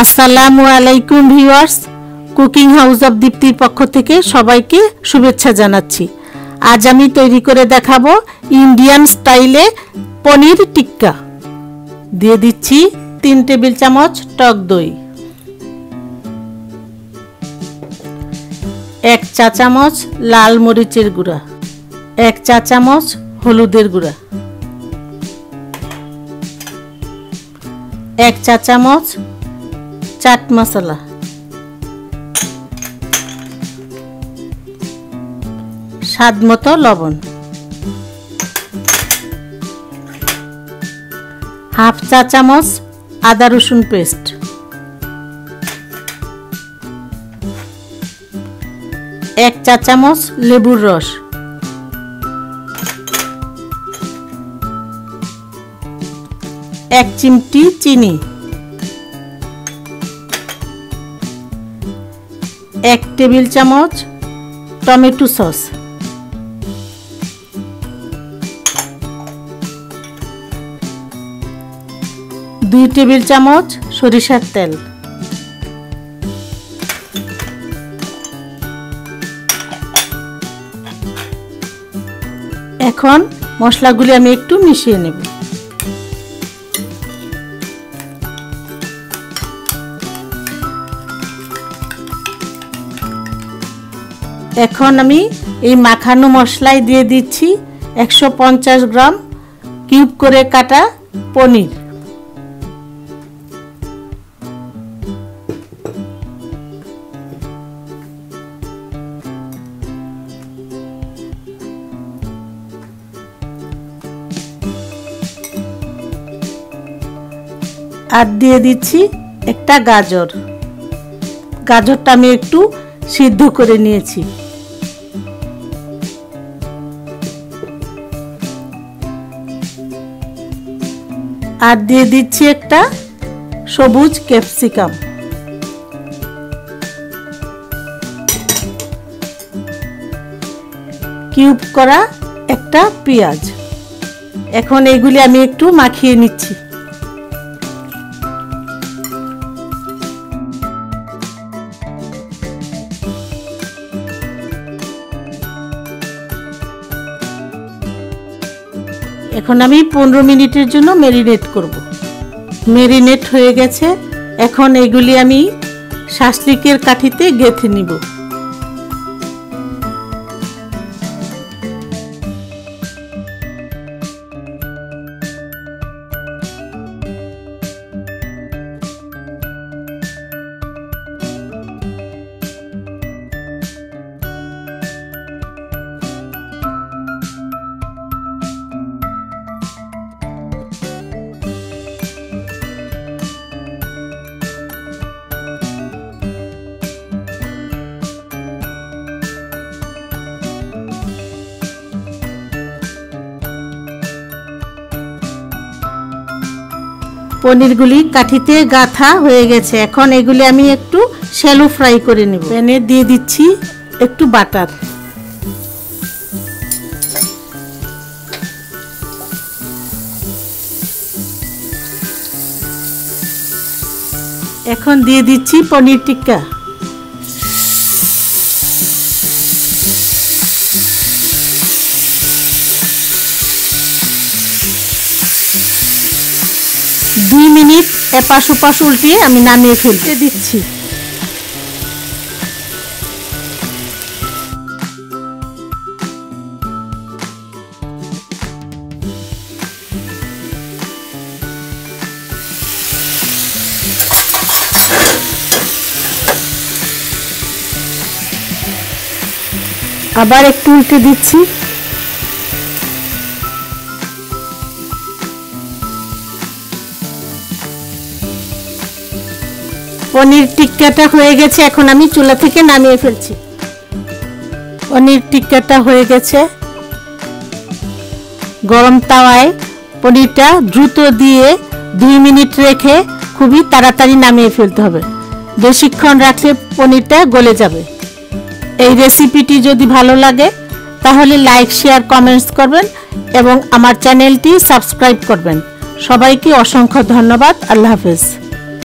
আসসালামু আলাইকুম viewers, cooking house of দীপ্তির পক্ষ থেকে সবাইকে শুভেচ্ছা জানাচ্ছি। আজ আমি তৈরি করে দেখাবো ইন্ডিয়ান স্টাইলে পনির টিক্কা। দিয়ে দিচ্ছি 3 টেবিল চামচ টক দই, 1 চা চামচ লাল মরিচের গুঁড়া, 1 চা চামচ হলুদের গুঁড়া, 1 চা চামচ চাট মশলা, স্বাদমতো লবণ, হাফ চা চামচ আদা রসুন পেস্ট, 1 চা চামচ লেবুর রস, 1 চিমটি চিনি, 1 টেবিল চামচ টমেটো সস, 2 টেবিল চামচ সরিষার তেল, এখন মশলাগুলি আমি একটু মিশিয়ে নেব। এখন আমি এই মাখানো মশলায় দিয়ে দিচ্ছি 150 গ্রাম কিউব করে কাটা পনির। আর দিয়ে দিচ্ছি একটা গাজর। গাজরটা আমি একটু সিদ্ধ করে নিয়েছি। আর দিয়ে দিচ্ছি একটা সবুজ ক্যাপসিকাম। কিউব করা একটা পেঁয়াজ। এখন এগুলি আমি একটু মাখিয়ে নিচ্ছি। এখন আমি 15 মিনিটের জন্য ম্যারিনেট করব। ম্যারিনেট হয়ে গেছে। এখন এগুলি আমি শাসলিকের কাঠিতে গেঁথে নিব। পনিরগুলি কাঠিতে গাঁথা হয়ে গেছে। এখন এগুলি আমি একটু শ্যালো ফ্রাই করে নেব। প্যানে দিয়ে দিচ্ছি একটু বাটার। এখন দিয়ে দিচ্ছি পনির টিক্কা। দুই মিনিট এপাশ ওপাশ উল্টিয়ে আমি নামিয়ে ফেলতে দিচ্ছি। আবার একটু উল্টে দিচ্ছি। পনির টিক্কাটা হয়ে গেছে। এখন আমি চুলা থেকে নামিয়ে ফেলছি। পনির টিক্কাটা হয়ে গেছে। গরম তাওয়ায় পনিরটা দ্রুত দিয়ে 2 মিনিট রেখে খুবই তাড়াতাড়ি নামিয়ে ফেলতে হবে। বেশিক্ষণ রাখলে পনিরটা গলে যাবে। এই রেসিপিটি যদি ভালো লাগে তাহলে লাইক, শেয়ার, কমেন্টস করবেন এবং আমার চ্যানেলটি সাবস্ক্রাইব করবেন। সবাইকে অসংখ্য ধন্যবাদ। আল্লাহ হাফেজ।